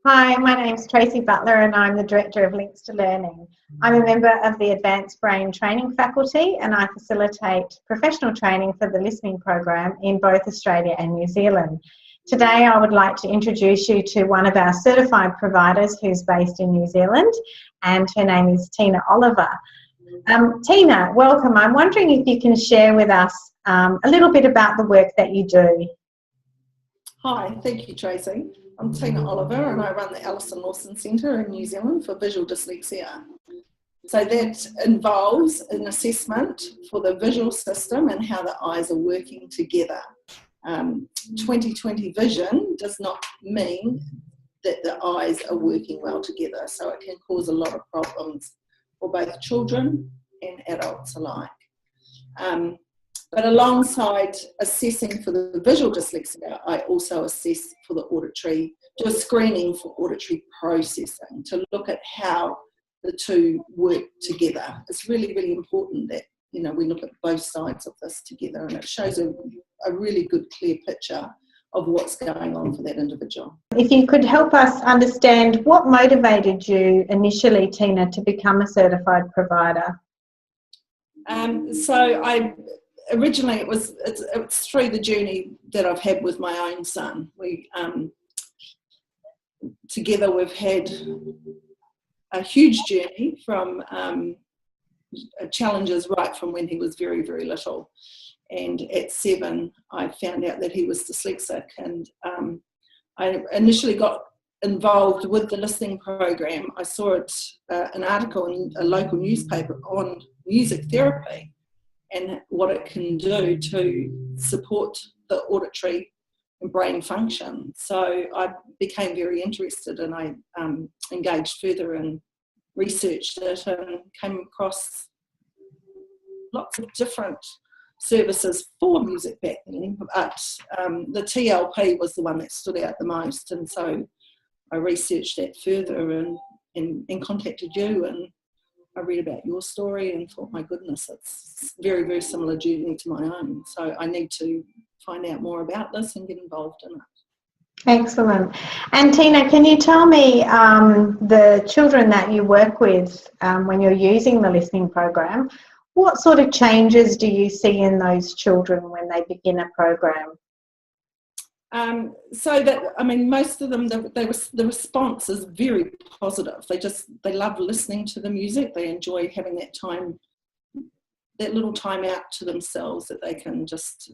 Hi, my name's Tracy Butler and I'm the Director of Links to Learning. I'm a member of the Advanced Brain Training Faculty and I facilitate professional training for the listening program in both Australia and New Zealand. Today I would like to introduce you to one of our certified providers who's based in New Zealand, and her name is Tina Oliver. Tina, welcome. I'm wondering if you can share with us a little bit about the work that you do. Hi, thank you, Tracy. I'm Tina Oliver and I run the Alison Lawson Centre in New Zealand for visual dyslexia. So that involves an assessment for the visual system and how the eyes are working together. 20/20 vision does not mean that the eyes are working well together, so it can cause a lot of problems for both children and adults alike. But alongside assessing for the visual dyslexia, I also assess for the auditory, do a screening for auditory processing to look at how the two work together. It's really, really important that, you know, we look at both sides of this together, and it shows a really good, clear picture of what's going on for that individual. If you could help us understand what motivated you initially, Tina, to become a certified provider? Originally, it's through the journey that I've had with my own son. Together we've had a huge journey from challenges right from when he was very, very little. And at 7, I found out that he was dyslexic, and I initially got involved with the listening program. I saw an article in a local newspaper on music therapy and what it can do to support the auditory and brain function. So I became very interested, and I engaged further and researched it and came across lots of different services for music back then, but the TLP was the one that stood out the most, and so I researched that further and contacted you, and I read about your story and thought, my goodness, it's very, very similar journey to my own. So I need to find out more about this and get involved in it. Excellent. And Tina, can you tell me the children that you work with when you're using the listening program, what sort of changes do you see in those children when they begin a program? Most of them, the response is very positive. They love listening to the music. They enjoy having that time, that little time out to themselves, that they can just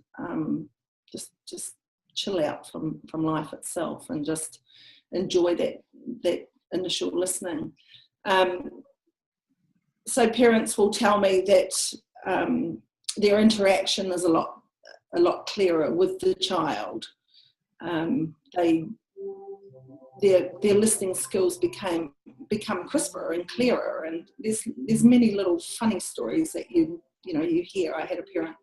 chill out from life itself and just enjoy that initial listening. So parents will tell me that their interaction is a lot clearer with the child. Their listening skills become crisper and clearer, and there's many little funny stories that you hear. I had a parent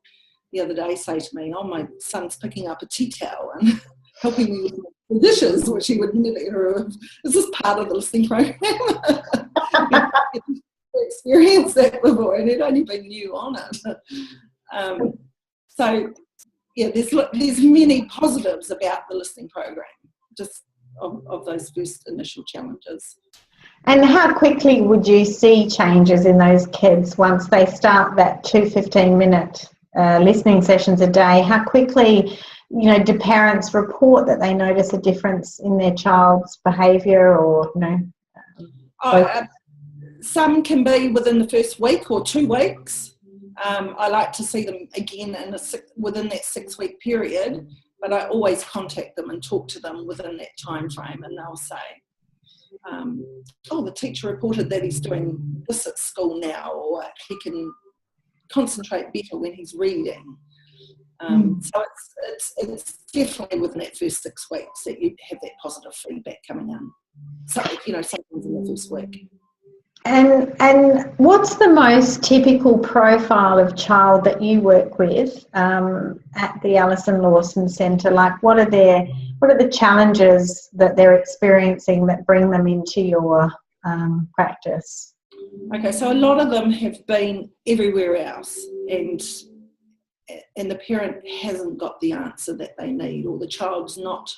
the other day say to me, "Oh, my son's picking up a tea towel and helping me with the dishes," which he would never hear of. Is this part of the listening program? Experienced that before, and it'd only been new on it. There's many positives about the listening program, just of those first initial challenges. And how quickly would you see changes in those kids once they start that 2 15-minute listening sessions a day? How quickly, do parents report that they notice a difference in their child's behaviour, or some can be within the first week or 2 weeks. I like to see them again within that 6-week period, but I always contact them and talk to them within that time frame, and they'll say, the teacher reported that he's doing this at school now, or he can concentrate better when he's reading. So it's definitely within that first 6 weeks that you have that positive feedback coming in. So, sometimes in the first week. And what's the most typical profile of child that you work with at the Alison Lawson Centre? Like, what are the challenges that they're experiencing that bring them into your practice? Okay, so a lot of them have been everywhere else, and the parent hasn't got the answer that they need, or the child's not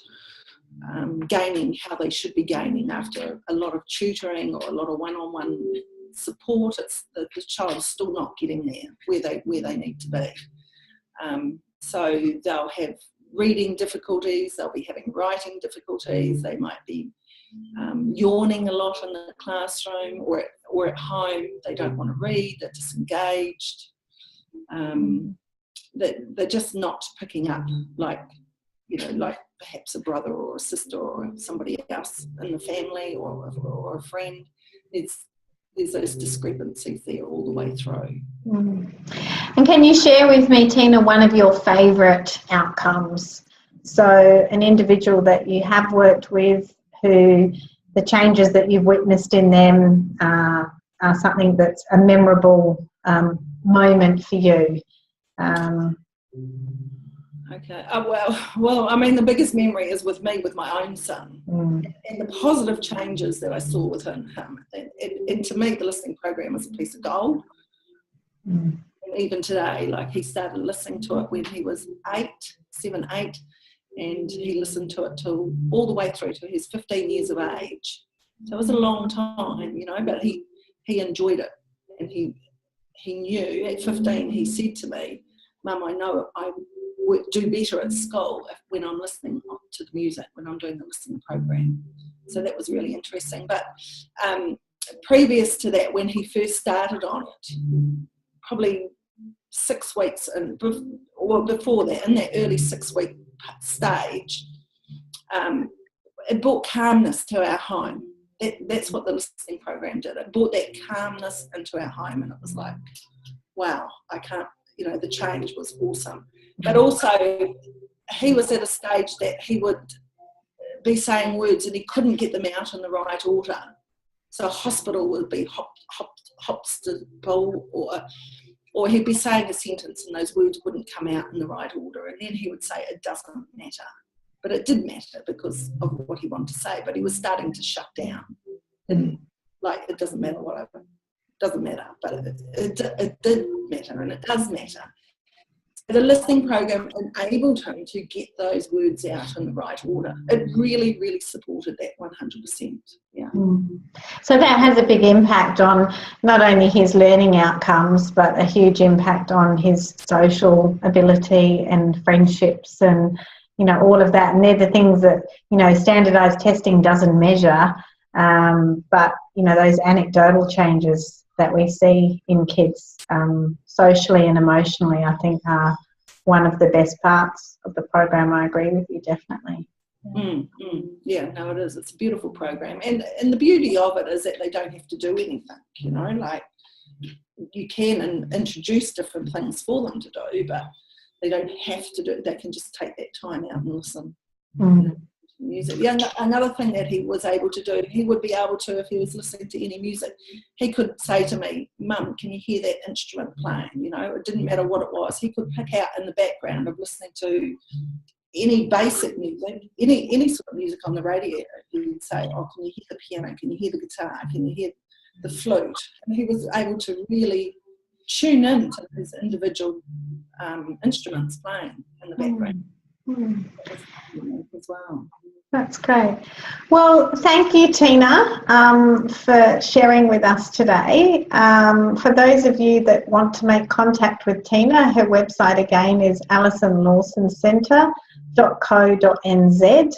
gaining how they should be gaining after a lot of tutoring or a lot of one-on-one support. It's the child's still not getting there where they need to be. So they'll have reading difficulties, they'll be having writing difficulties, they might be yawning a lot in the classroom or at home. They don't want to read, they're disengaged. They're just not picking up like perhaps a brother or a sister or somebody else in the family or a friend. There's those discrepancies there all the way through. And can you share with me, Tina, one of your favourite outcomes? So an individual that you have worked with who the changes that you've witnessed in them are something that's a memorable moment for you. Okay. Well, I mean, the biggest memory is with me, with my own son, and the positive changes that I saw within him. And to me, the listening program is a piece of gold. And even today, like, he started listening to it when he was 7, 8, and he listened to it till all the way through to his 15 years of age. So it was a long time, but he enjoyed it, and he knew at 15. He said to me, "Mum, I know I would do better at school when I'm listening to the music, when I'm doing the listening program." So that was really interesting. But previous to that, when he first started on it, probably 6 weeks or before that, in that early 6-week stage, it brought calmness to our home. That's what the listening program did. It brought that calmness into our home, and it was like, wow, I can't, the change was awesome. But also, he was at a stage that he would be saying words and he couldn't get them out in the right order. So hospital would be hopstiple, or he'd be saying a sentence and those words wouldn't come out in the right order. And then he would say, it doesn't matter. But it did matter because of what he wanted to say. But he was starting to shut down. And it doesn't matter whatever. It doesn't matter. But it did matter, and it does matter. The listening program enabled him to get those words out in the right order. It really, really supported that 100%. Yeah. So that has a big impact on not only his learning outcomes, but a huge impact on his social ability and friendships and, all of that. And they're the things that, standardised testing doesn't measure. But, those anecdotal changes that we see in kids socially and emotionally, I think, are one of the best parts of the program. I agree with you, definitely. Yeah, no, it is. It's a beautiful program. And the beauty of it is that they don't have to do anything, you can introduce different things for them to do, but they don't have to do it. They can just take that time out and listen. Music. Yeah, another thing that he was able to do, he would be able to, if he was listening to any music, he could say to me, "Mum, can you hear that instrument playing?" It didn't matter what it was. He could pick out in the background of listening to any basic music, any sort of music on the radio. He would say, "Oh, can you hear the piano? Can you hear the guitar? Can you hear the flute?" And he was able to really tune in to his individual instruments playing in the background. As well. That's great. Well, thank you, Tina, for sharing with us today. For those of you that want to make contact with Tina, her website again is alisonlawsoncentre.co.nz,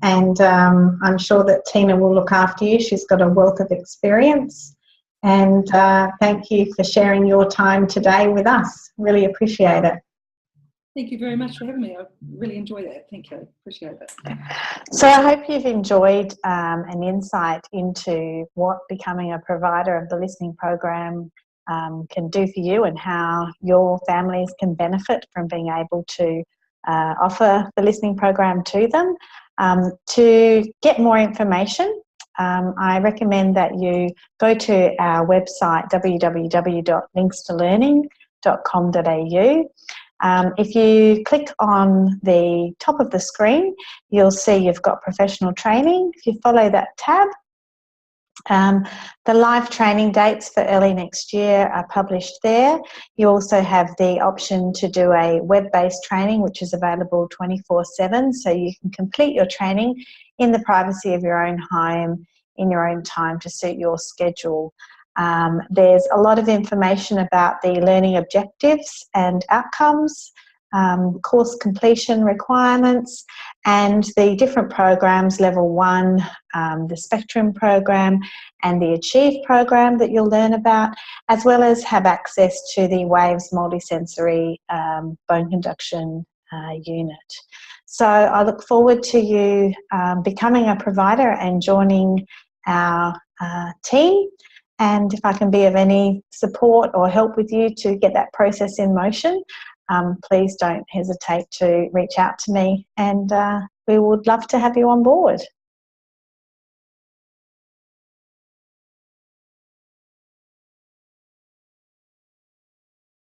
and I'm sure that Tina will look after you. She's got a wealth of experience, and thank you for sharing your time today with us. Really appreciate it. Thank you very much for having me. I really enjoy that. Thank you. Appreciate it. So I hope you've enjoyed an insight into what becoming a provider of the listening program can do for you, and how your families can benefit from being able to offer the listening program to them. To get more information, I recommend that you go to our website, www.linkstolearning.com.au. If you click on the top of the screen, you'll see you've got professional training. If you follow that tab, the live training dates for early next year are published there. You also have the option to do a web-based training, which is available 24/7, so you can complete your training in the privacy of your own home, in your own time to suit your schedule. There's a lot of information about the learning objectives and outcomes, course completion requirements, and the different programs, level 1, the Spectrum program and the Achieve program that you'll learn about, as well as have access to the Waves multisensory bone conduction unit. So I look forward to you becoming a provider and joining our team. And if I can be of any support or help with you to get that process in motion, please don't hesitate to reach out to me, and we would love to have you on board.